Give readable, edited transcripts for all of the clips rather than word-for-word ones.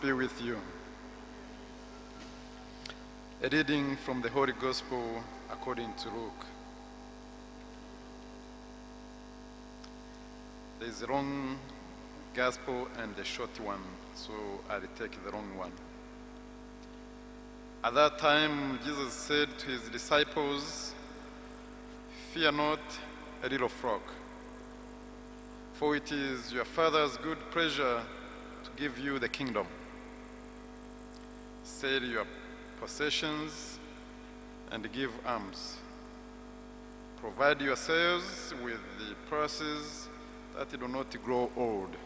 be with you. A reading from the Holy Gospel according to Luke. There is a long gospel and a short one, so I'll take the long one. At that time, Jesus said to his disciples, "Fear not, a little flock, for it is your Father's good pleasure to give you the kingdom. Sell your possessions and give alms. Provide yourselves with the purses that do not grow old,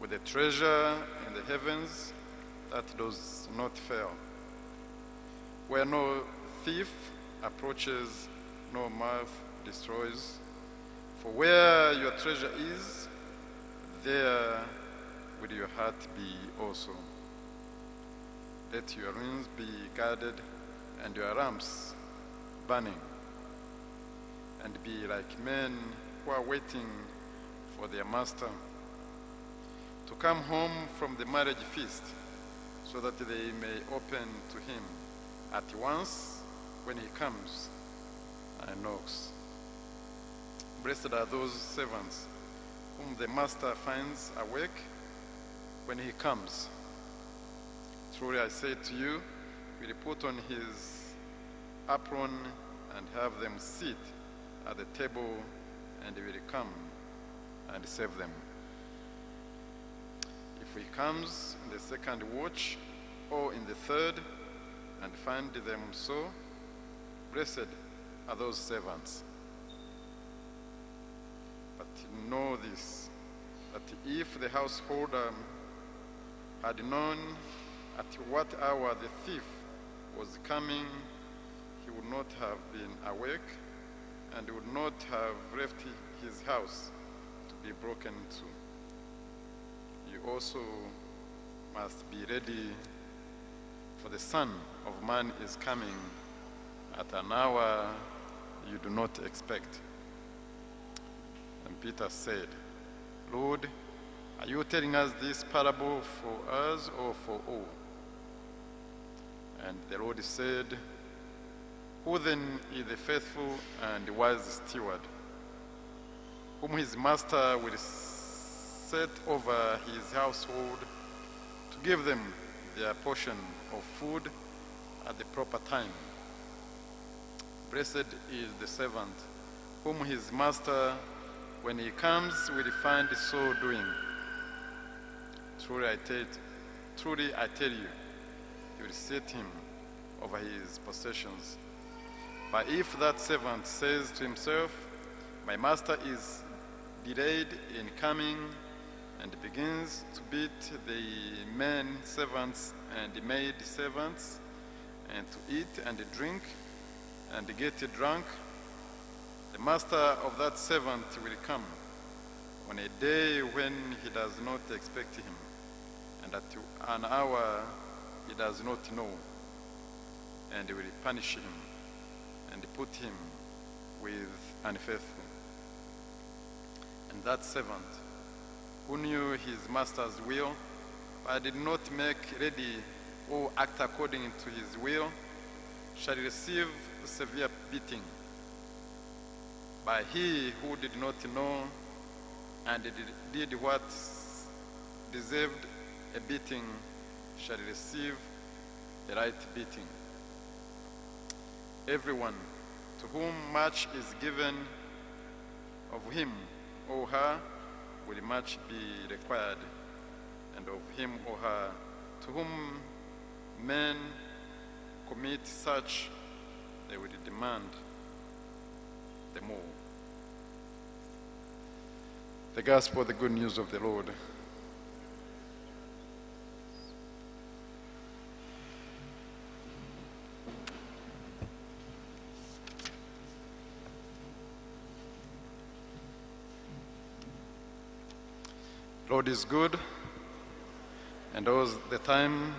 with a treasure in the heavens that does not fail, where no thief approaches, no moth destroys. For where your treasure is, there will your heart be also. Let your reins be guarded and your lamps burning, and be like men who are waiting for their master to come home from the marriage feast, so that they may open to him at once when he comes and knocks. Blessed are those servants whom the master finds awake when he comes. Truly I say to you, he will put on his apron and have them sit at the table, and he will come and serve them. If he comes in the second watch or in the third and find them so, blessed are those servants. But know this, that if the householder had known at what hour the thief was coming, he would not have been awake and would not have left his house to be broken into. You also must be ready, for the Son of Man is coming at an hour you do not expect." And Peter said, "Lord, are you telling us this parable for us or for all?" And the Lord said, "Who then is the faithful and wise steward, whom his master will set over his household to give them their portion of food at the proper time? Blessed is the servant whom his master, when he comes, will find so doing. Truly I tell you, he will set him over his possessions. But if that servant says to himself, 'My master is delayed in coming,' and begins to beat the men servants and the maid servants, and to eat and drink and get drunk, the master of that servant will come on a day when he does not expect him, and at an hour he does not know, and he will punish him and put him with unfaithful. And that servant, who knew his master's will, but did not make ready or act according to his will, shall receive severe beating. But he who did not know and did what deserved a beating shall receive the right beating. Everyone to whom much is given, of him or her will much be required, and of him or her to whom men commit such, they will demand the more." The gospel, the good news of the Lord. Lord is good, and all the time.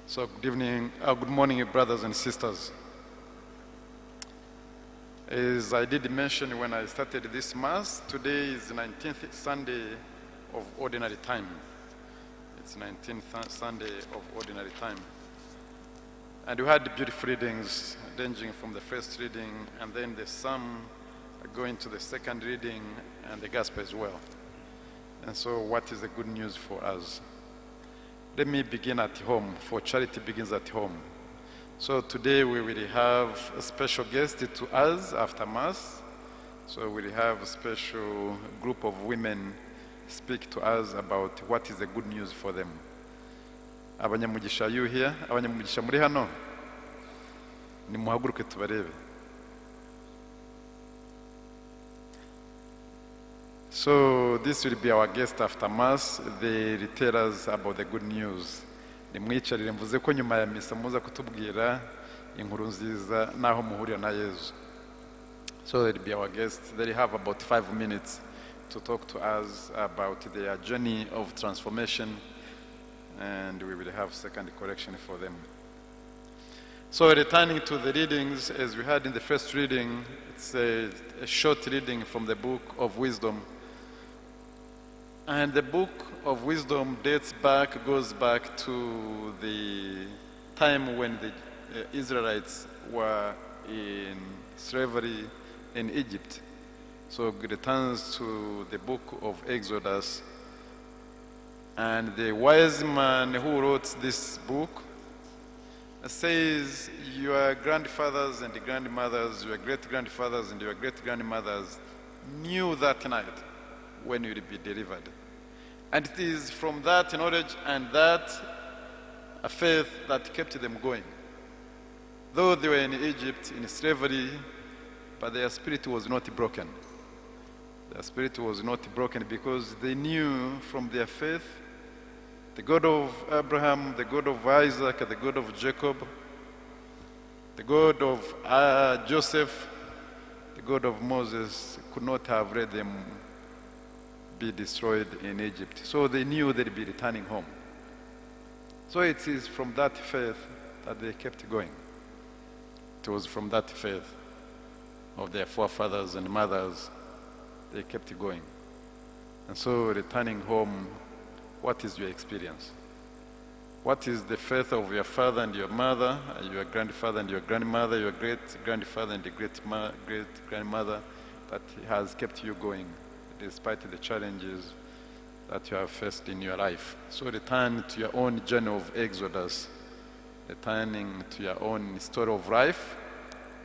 So good evening, good morning, brothers and sisters. As I did mention when I started this Mass, today is the 19th Sunday of ordinary time. It's 19th Sunday of ordinary time. And we had beautiful readings ranging from the first reading and then the psalm going to the second reading and the gospel as well. And so what is the good news for us? Let me begin at home, for charity begins at home. So today we will have a special guest to us after Mass. So we'll have a special group of women speak to us about what is the good news for them. Abanyamugisha, you here? Abanyamugisha muri hano? Nimuhaguruke tubarebe. So this will be our guest after Mass. They will tell us about the good news. Nimwicarire mvuze ko nyuma ya misa muza kutubwira inkuru nziza naho muhurira na Yesu. So they'll be our guests. They have about 5 minutes to talk to us about their journey of transformation, and we will have second correction for them. So returning to the readings, as we had in the first reading, it's a short reading from the book of wisdom. And the book of wisdom goes back to the time when the Israelites were in slavery in Egypt. So it returns to the book of Exodus. And the wise man who wrote this book says, your grandfathers and grandmothers, your great-grandfathers and your great-grandmothers knew that night when you will be delivered. And it is from that knowledge and that faith that kept them going. Though they were in Egypt in slavery, but their spirit was not broken. Their spirit was not broken because they knew from their faith the God of Abraham, the God of Isaac, the God of Jacob, the God of Joseph, the God of Moses could not have let them be destroyed in Egypt. So they knew they'd be returning home. So it is from that faith that they kept going. It was from that faith of their forefathers and mothers they kept going. And so returning home, what is your experience? What is the faith of your father and your mother, your grandfather and your grandmother, your great-grandfather and your great-grandmother that has kept you going despite the challenges that you have faced in your life? So return to your own journey of Exodus, returning to your own story of life,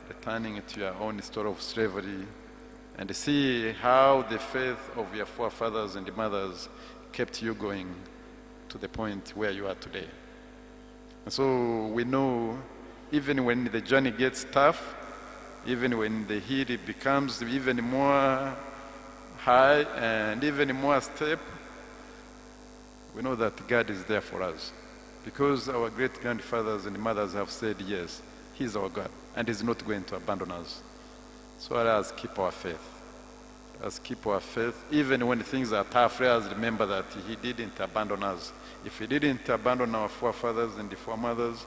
returning to your own story of slavery, and see how the faith of your forefathers and mothers kept you going to the point where you are today. And so we know even when the journey gets tough, even when the hill becomes even more high and even more steep, we know that God is there for us. Because our great-grandfathers and mothers have said, yes, He's our God, and He's not going to abandon us. So let us keep our faith. Let us keep our faith. Even when things are tough, let us remember that He didn't abandon us. If He didn't abandon our forefathers and the foremothers,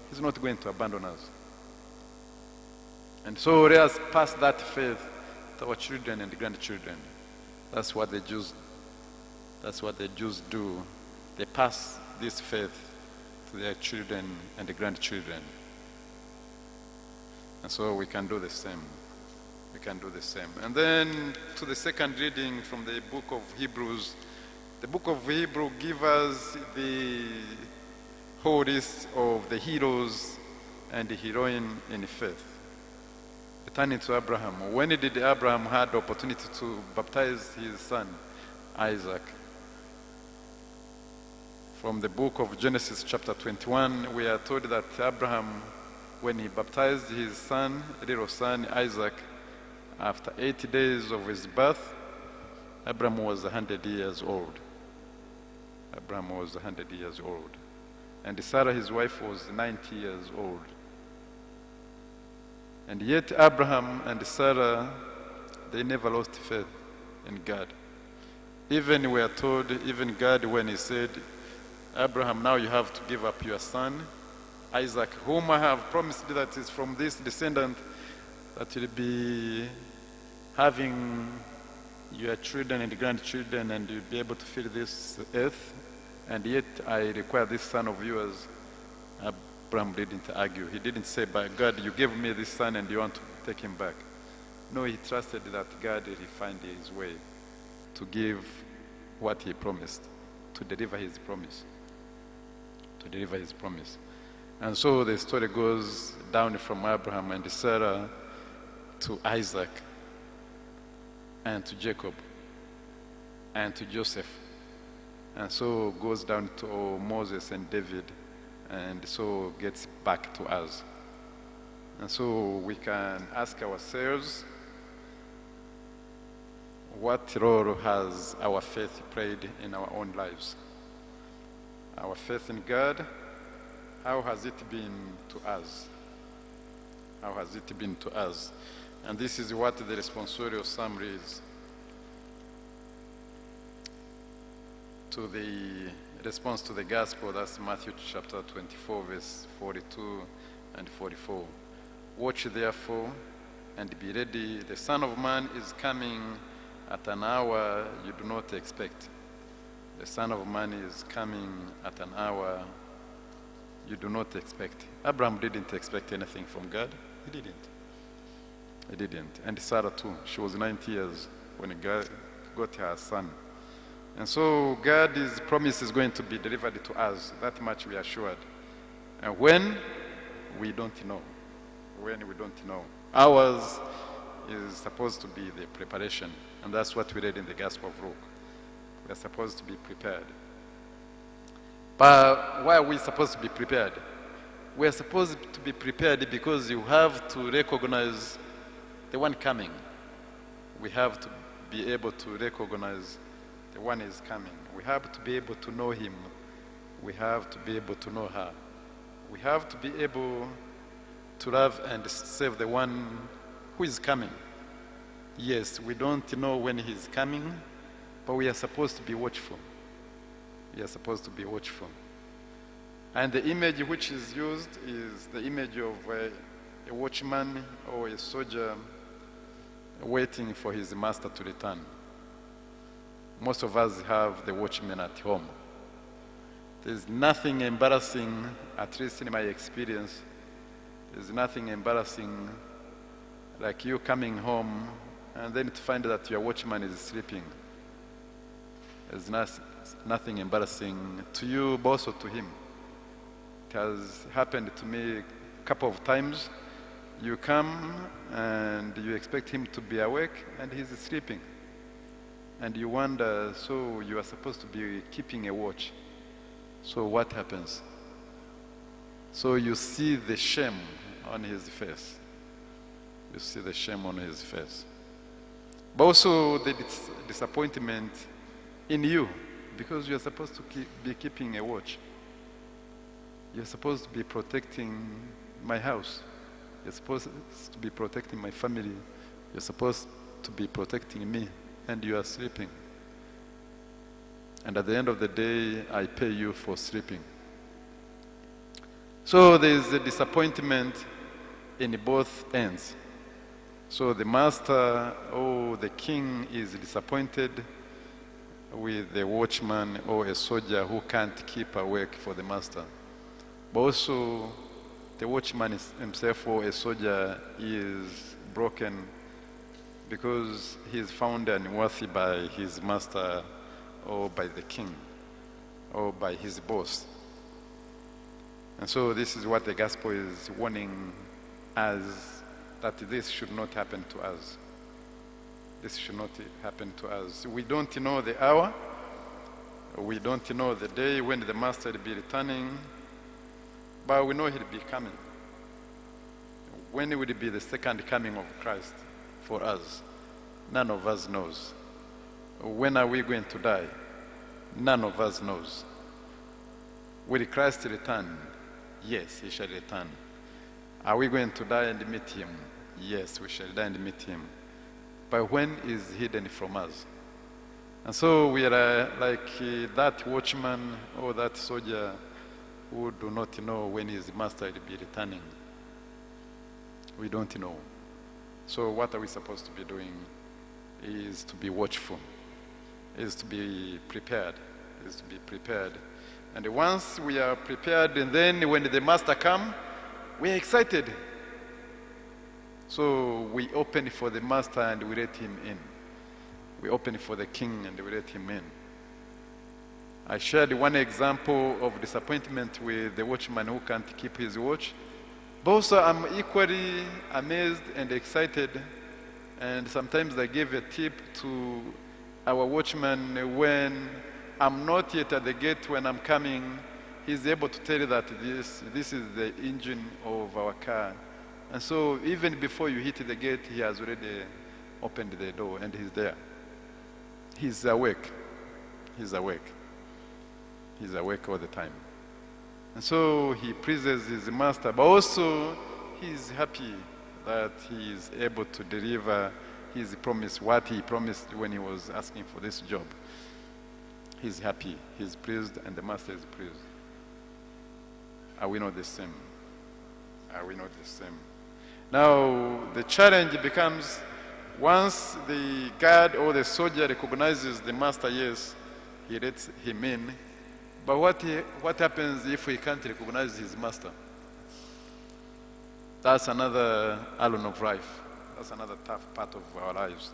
He's not going to abandon us. And so let us pass that faith to our children and grandchildren. That's what the Jews do. They pass this faith to their children and the grandchildren. And so we can do the same. We can do the same. And then to the second reading from the book of Hebrews. The book of Hebrews gives us the whole list of the heroes and the heroine in faith. Returning to Abraham. When did Abraham had the opportunity to baptize his son, Isaac? From the book of Genesis chapter 21, we are told that Abraham, when he baptized his son, little son Isaac, after 80 days of his birth, Abraham was 100 years old. Abraham was 100 years old. And Sarah, his wife, was 90 years old. And yet Abraham and Sarah, they never lost faith in God. Even we are told, even God, when He said, Abraham, now you have to give up your son, Isaac, whom I have promised that is from this descendant that will be having your children and grandchildren, and you'll be able to fill this earth, and yet I require this son of yours. Abraham didn't argue. He didn't say, by God, you gave me this son and you want to take him back. No, he trusted that God will find his way to give what he promised, to deliver his promise, to deliver his promise. And so the story goes down from Abraham and Sarah to Isaac and to Jacob and to Joseph. And so goes down to Moses and David, and so gets back to us. And so we can ask ourselves, what role has our faith played in our own lives? Our faith in God, how has it been to us? How has it been to us? And this is what the responsorial summary is to the response to the gospel. That's Matthew chapter 24, verse 42 and 44. Watch therefore and be ready. The Son of Man is coming at an hour you do not expect. The Son of Man is coming at an hour you do not expect. Abraham didn't expect anything from God. He didn't. He didn't. And Sarah too. She was 90 years when God got her son. And so God's promise is going to be delivered to us. That much we are assured. And when? We don't know. When we don't know. Ours is supposed to be the preparation. And that's what we read in the Gospel of Luke. We are supposed to be prepared. But why are we supposed to be prepared? We are supposed to be prepared because you have to recognize the one coming. We have to be able to recognize the one is coming. We have to be able to know him. We have to be able to know her. We have to be able to love and serve the one who is coming. Yes, we don't know when he's coming, but we are supposed to be watchful. We are supposed to be watchful. And the image which is used is the image of a watchman or a soldier waiting for his master to return. Most of us have the watchman at home. There's nothing embarrassing, at least in my experience, there's nothing embarrassing like you coming home and then to find that your watchman is sleeping. There's nothing embarrassing to you, but also to him. It has happened to me a couple of times. You come and you expect him to be awake and he's sleeping. And you wonder, so you are supposed to be keeping a watch. So what happens? So you see the shame on his face. You see the shame on his face. But also the disappointment in you, because you're supposed to be keeping a watch. You're supposed to be protecting my house. You're supposed to be protecting my family. You're supposed to be protecting me, and you are sleeping. And at the end of the day, I pay you for sleeping. So there is a disappointment in both ends. So the master or the king is disappointed with the watchman or a soldier who can't keep awake for the master. But also the watchman himself or a soldier is broken because he is found unworthy by his master or by the king or by his boss. And so this is what the gospel is warning us, that this should not happen to us. This should not happen to us. We don't know the hour. We don't know the day when the master will be returning, but we know he'll be coming. When will it be the second coming of Christ for us? None of us knows. When are we going to die? None of us knows. Will Christ return? Yes, he shall return. Are we going to die and meet him? Yes, we shall die and meet him. But when is hidden from us? And so we are like that watchman or that soldier who do not know when his master will be returning. We don't know. So what are we supposed to be doing? is to be watchful, is to be prepared, is to be prepared. And once we are prepared, and then when the master comes, we are excited. So we open for the master and we let him in. We open for the king and we let him in. I shared one example of disappointment with the watchman who can't keep his watch. But also I'm equally amazed and excited, and sometimes I give a tip to our watchman when I'm not yet at the gate. When I'm coming, he's able to tell you that this is the engine of our car. And so even before you hit the gate, he has already opened the door and he's there. He's awake. He's awake. He's awake all the time. And so he praises his master, but also he's happy that he is able to deliver his promise, what he promised when he was asking for this job. He's happy, he's pleased, and the master is pleased. Are we not the same? Are we not the same? Now, the challenge becomes, once the guard or the soldier recognizes the master, yes, he lets him in. But what happens if he can't recognize his master? That's another island of life. That's another tough part of our lives.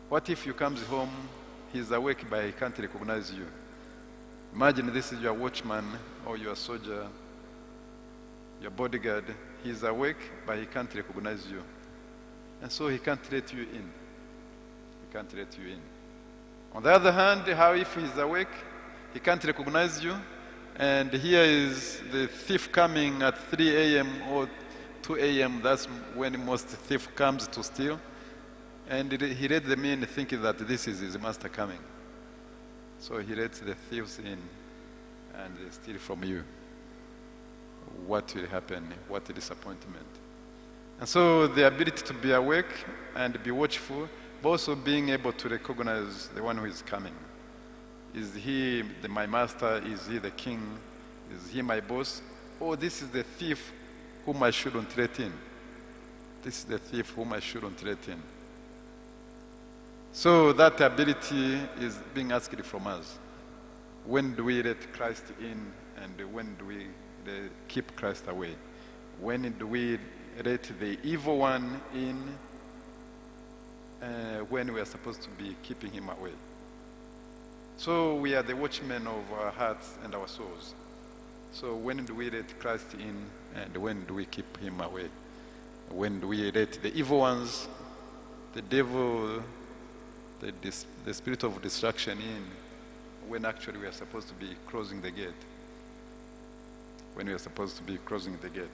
What if you come home, he's awake but he can't recognize you? Imagine this is your watchman or your soldier, your bodyguard. He's awake but he can't recognize you. And so he can't let you in. He can't let you in. On the other hand, how if he's awake, he can't recognize you, and here is the thief coming at 3 a.m. or 2 a.m. That's when most thief comes to steal. And he let them in thinking that this is his master coming. So he lets the thieves in and they steal from you. What will happen? What a disappointment. And so the ability to be awake and be watchful, but also being able to recognize the one who is coming. Is he my master? Is he the king? Is he my boss? Oh, this is the thief whom I shouldn't let in. This is the thief whom I shouldn't let in. So that ability is being asked from us. When do we let Christ in, and when do we keep Christ away? When do we let the evil one in, when we are supposed to be keeping him away? So we are the watchmen of our hearts and our souls. So when do we let Christ in, and when do we keep him away? When do we let the evil ones, the devil, the spirit of destruction in, when actually we are supposed to be closing the gate? When we are supposed to be closing the gate.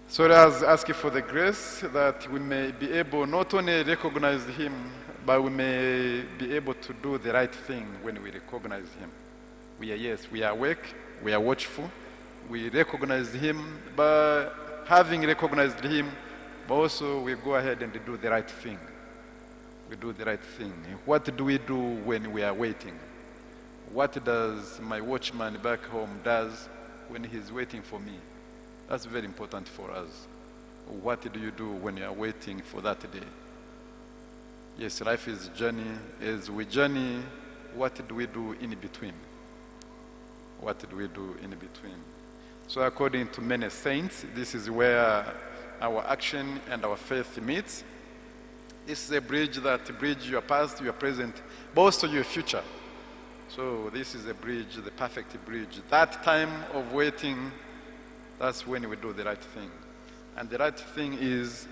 So let us ask for the grace that we may be able not only recognize him, but we may be able to do the right thing when we recognize him. We are awake, we are watchful, we recognize him, but having recognized him, but also we go ahead and do the right thing. We do the right thing. What do we do when we are waiting? What does my watchman back home does when he's waiting for me? That's very important for us. What do you do when you are waiting for that day? Yes, life is a journey. As we journey, what do we do in between? What do we do in between? So according to many saints, this is where our action and our faith meets. This is a bridge that bridges your past, your present, but also your future. So this is a bridge, the perfect bridge. That time of waiting, that's when we do the right thing. And the right thing is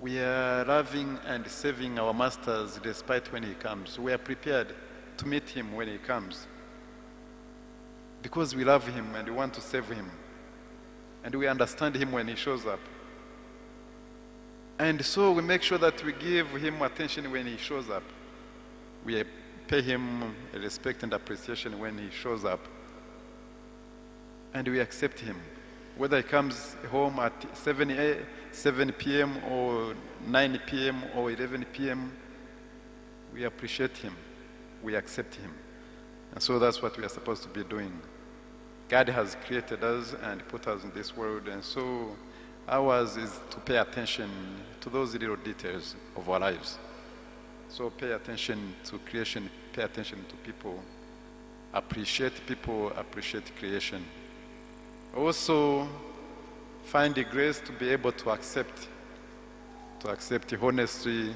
we are loving and serving our masters despite when he comes. We are prepared to meet him when he comes, because we love him and we want to serve him, and we understand him when he shows up. And so we make sure that we give him attention when he shows up. We pay him respect and appreciation when he shows up, and we accept him. Whether he comes home at 7 p.m. or 9 p.m. or 11 p.m., we appreciate him, we accept him. And so that's what we are supposed to be doing. God has created us and put us in this world, and so Ours is to pay attention to those little details of our lives. So pay attention to creation, pay attention to people, appreciate creation. Also, find the grace to be able to accept honestly,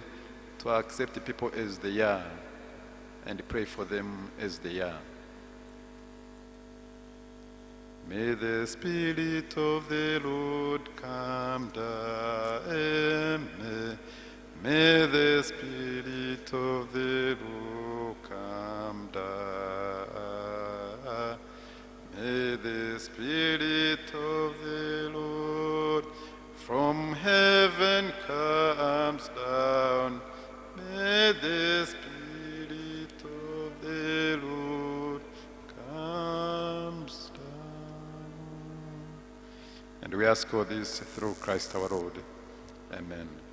to accept people as they are, and pray for them as they are. May the Spirit of the Lord come down. May the Spirit of the Lord come down. May the Spirit of the Lord from heaven comes down. May the Spirit of the Lord comes down. And we ask all this through Christ our Lord. Amen.